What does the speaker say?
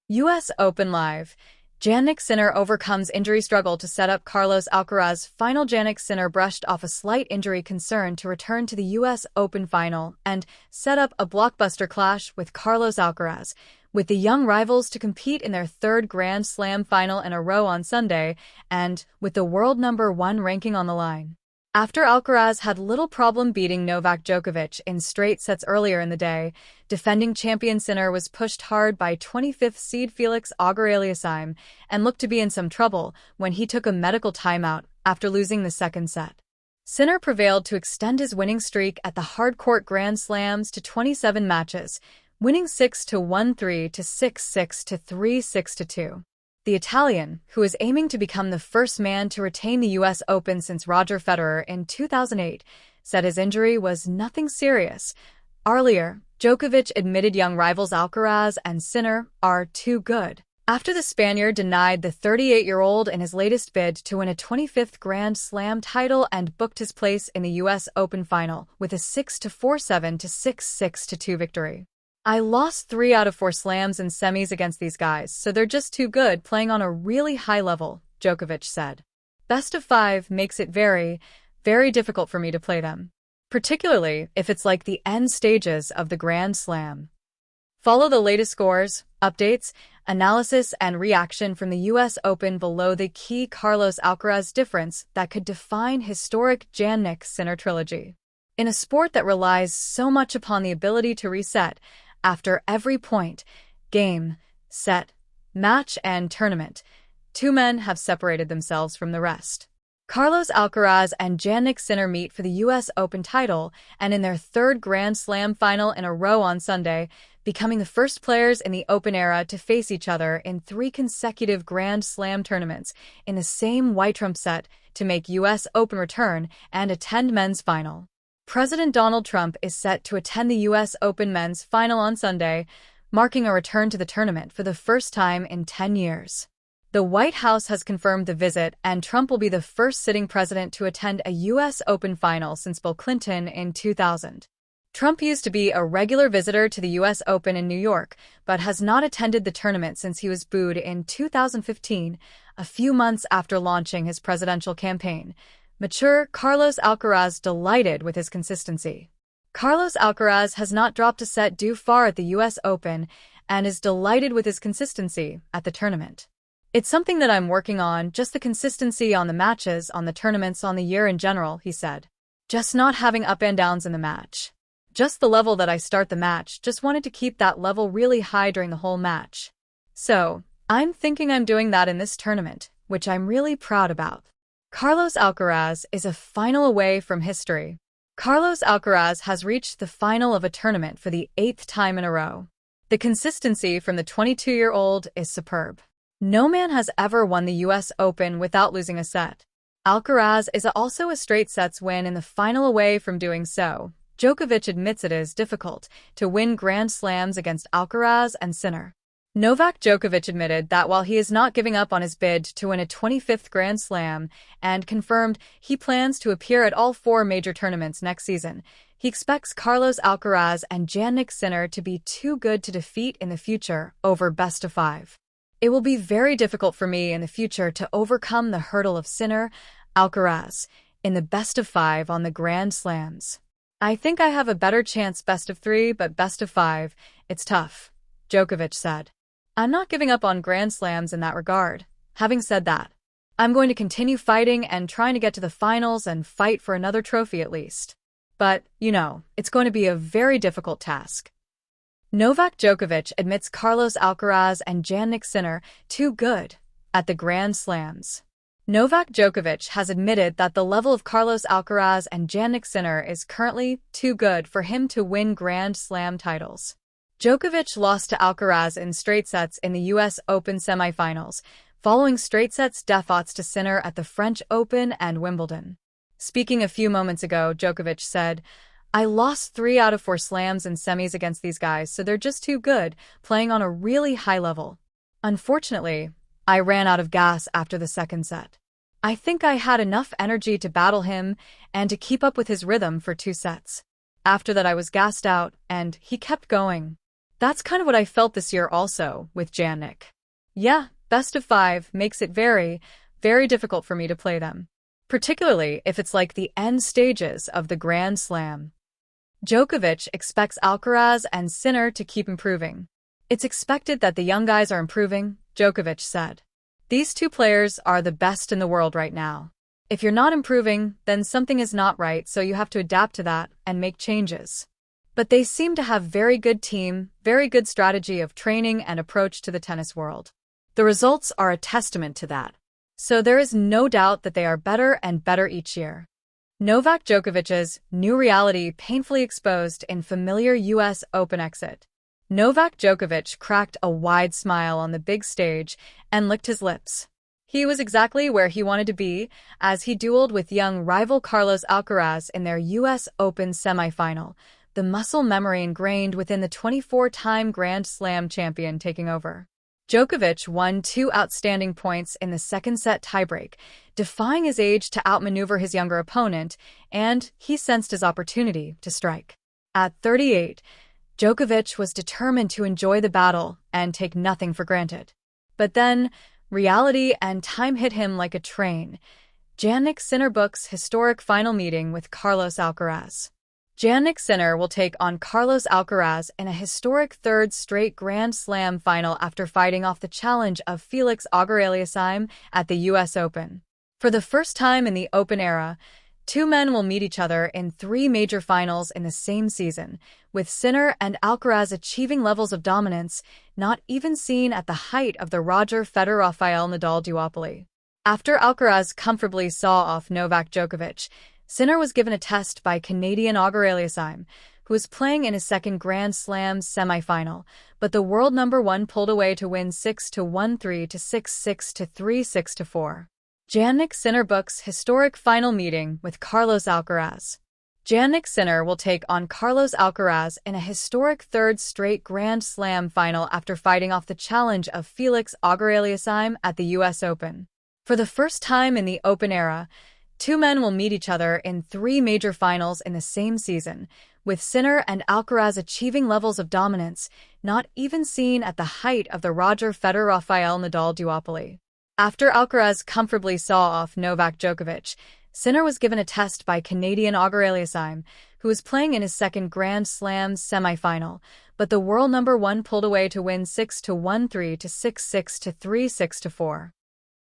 U.S. Open Live. Jannik Sinner overcomes injury struggle to set up Carlos Alcaraz final. Jannik Sinner brushed off a slight injury concern to return to the U.S. Open final and set up a blockbuster clash with Carlos Alcaraz, with the young rivals to compete in their third Grand Slam final in a row on Sunday, and with the world #1 ranking on the line. After Alcaraz had little problem beating Novak Djokovic in straight sets earlier in the day, defending champion Sinner was pushed hard by 25th seed Felix Auger-Aliassime and looked to be in some trouble when he took a medical timeout after losing the second set. Sinner prevailed to extend his winning streak at the hard-court Grand Slams to 27 matches, winning 6-1, 3-6, 6-3, 6-2. The Italian, who is aiming to become the first man to retain the U.S. Open since Roger Federer in 2008, said his injury was nothing serious. Earlier, Djokovic admitted young rivals Alcaraz and Sinner are too good, after the Spaniard denied the 38-year-old in his latest bid to win a 25th Grand Slam title and booked his place in the U.S. Open final with a 6-4, 7-6, 6-2 victory. I lost 3 out of 4 slams and semis against these guys, so they're just too good playing on a really high level, Djokovic said. Best of 5 makes it very, very difficult for me to play them, particularly if it's like the end stages of the Grand Slam. Follow the latest scores, updates, analysis, and reaction from the U.S. Open below. The key Carlos Alcaraz difference that could define historic Jannik Sinner trilogy. In a sport that relies so much upon the ability to reset after every point, game, set, match, and tournament, two men have separated themselves from the rest. Carlos Alcaraz and Jannik Sinner meet for the U.S. Open title and in their third Grand Slam final in a row on Sunday, becoming the first players in the Open era to face each other in 3 consecutive Grand Slam tournaments in the same white trump set to make U.S. Open return and attend men's final. President Donald Trump is set to attend the U.S. Open men's final on Sunday, marking a return to the tournament for the first time in 10 years. The White House has confirmed the visit, and Trump will be the first sitting president to attend a U.S. Open final since Bill Clinton in 2000. Trump used to be a regular visitor to the U.S. Open in New York, but has not attended the tournament since he was booed in 2015, a few months after launching his presidential campaign. Mature Carlos Alcaraz delighted with his consistency. Carlos Alcaraz has not dropped a set due far at the U.S. Open and is delighted with his consistency at the tournament. It's something that I'm working on, just the consistency on the matches, on the tournaments, on the year in general, he said. Just not having up and downs in the match. Just the level that I start the match, just wanted to keep that level really high during the whole match. So, I'm thinking I'm doing that in this tournament, which I'm really proud about. Carlos Alcaraz is a final away from history. Carlos Alcaraz has reached the final of a tournament for the 8th time in a row. The consistency from the 22-year-old is superb. No man has ever won the U.S. Open without losing a set. Alcaraz is also a straight sets win in the final away from doing so. Djokovic admits it is difficult to win Grand Slams against Alcaraz and Sinner. Novak Djokovic admitted that while he is not giving up on his bid to win a 25th Grand Slam and confirmed he plans to appear at all 4 major tournaments next season, he expects Carlos Alcaraz and Jannik Sinner to be too good to defeat in the future over best of 5. It will be very difficult for me in the future to overcome the hurdle of Sinner, Alcaraz, in the best of 5 on the Grand Slams. I think I have a better chance best of 3, but best of 5, it's tough, Djokovic said. I'm not giving up on Grand Slams in that regard. Having said that, I'm going to continue fighting and trying to get to the finals and fight for another trophy at least. But, it's going to be a very difficult task. Novak Djokovic admits Carlos Alcaraz and Jannik Sinner too good at the Grand Slams. Novak Djokovic has admitted that the level of Carlos Alcaraz and Jannik Sinner is currently too good for him to win Grand Slam titles. Djokovic lost to Alcaraz in straight sets in the U.S. Open semifinals, following straight sets défaites to Sinner at the French Open and Wimbledon. Speaking a few moments ago, Djokovic said, I lost 3 out of 4 slams and semis against these guys, so they're just too good, playing on a really high level. Unfortunately, I ran out of gas after the second set. I think I had enough energy to battle him and to keep up with his rhythm for 2 sets. After that I was gassed out, and he kept going. That's kind of what I felt this year also, with Jannik. Yeah, best of 5 makes it very, very difficult for me to play them. Particularly if it's like the end stages of the Grand Slam. Djokovic expects Alcaraz and Sinner to keep improving. It's expected that the young guys are improving, Djokovic said. These two players are the best in the world right now. If you're not improving, then something is not right, so you have to adapt to that and make changes. But they seem to have very good team, very good strategy of training and approach to the tennis world. The results are a testament to that. So there is no doubt that they are better and better each year. Novak Djokovic's new reality painfully exposed in familiar US Open exit. Novak Djokovic cracked a wide smile on the big stage and licked his lips. He was exactly where he wanted to be as he dueled with young rival Carlos Alcaraz in their US Open semifinal, the muscle memory ingrained within the 24-time Grand Slam champion taking over. Djokovic won 2 outstanding points in the second set tiebreak, defying his age to outmaneuver his younger opponent, and he sensed his opportunity to strike. At 38, Djokovic was determined to enjoy the battle and take nothing for granted. But then, reality and time hit him like a train. Jannik Sinner books historic final meeting with Carlos Alcaraz. Jannik Sinner will take on Carlos Alcaraz in a historic third straight Grand Slam final after fighting off the challenge of Felix Auger-Aliassime at the US Open. For the first time in the Open era, two men will meet each other in 3 major finals in the same season, with Sinner and Alcaraz achieving levels of dominance not even seen at the height of the Roger Federer-Rafael Nadal duopoly. After Alcaraz comfortably saw off Novak Djokovic, Sinner was given a test by Canadian Auger-Aliassime, who was playing in his second Grand Slam semifinal, but the world number 1 pulled away to win 6-1, 3-6, 6-3, 6-4. Jannik Sinner books historic final meeting with Carlos Alcaraz. Jannik Sinner will take on Carlos Alcaraz in a historic third straight Grand Slam final after fighting off the challenge of Felix Auger-Aliassime at the US Open. For the first time in the Open era, two men will meet each other in 3 major finals in the same season, with Sinner and Alcaraz achieving levels of dominance not even seen at the height of the Roger Federer-Rafael Nadal duopoly. After Alcaraz comfortably saw off Novak Djokovic, Sinner was given a test by Canadian Auger-Aliassime, who was playing in his second Grand Slam semifinal, but the world number 1 pulled away to win 6-1, 3-6, 6-3, 6-4.